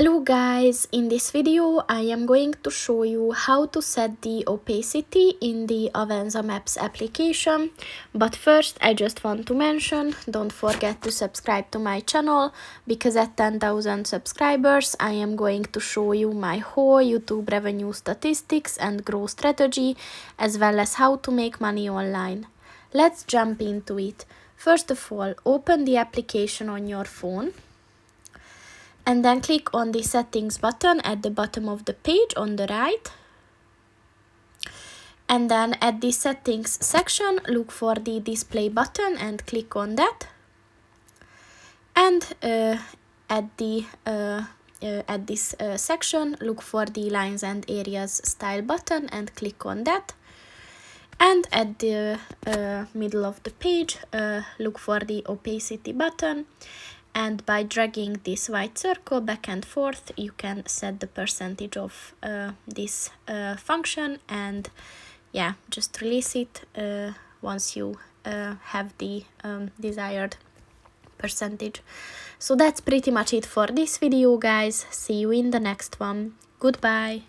Hello guys, in this video I am going to show you how to set the opacity in the Avenza Maps application. But first I just want to mention, don't forget to subscribe to my channel, because at 10,000 subscribers I am going to show you my whole YouTube revenue statistics and growth strategy, as well as how to make money online. Let's jump into it. First of all, open the application on your phone. And then click on the settings button at the bottom of the page on the right. And then at the settings section, look for the display button and click on that. And at this section, look for the lines and areas style button and click on that. And at the middle of the page, look for the opacity button. And by dragging this white circle back and forth, you can set the percentage of this function, and yeah, just release it once you have the desired percentage. So that's pretty much it for this video, guys. See you in the next one. Goodbye.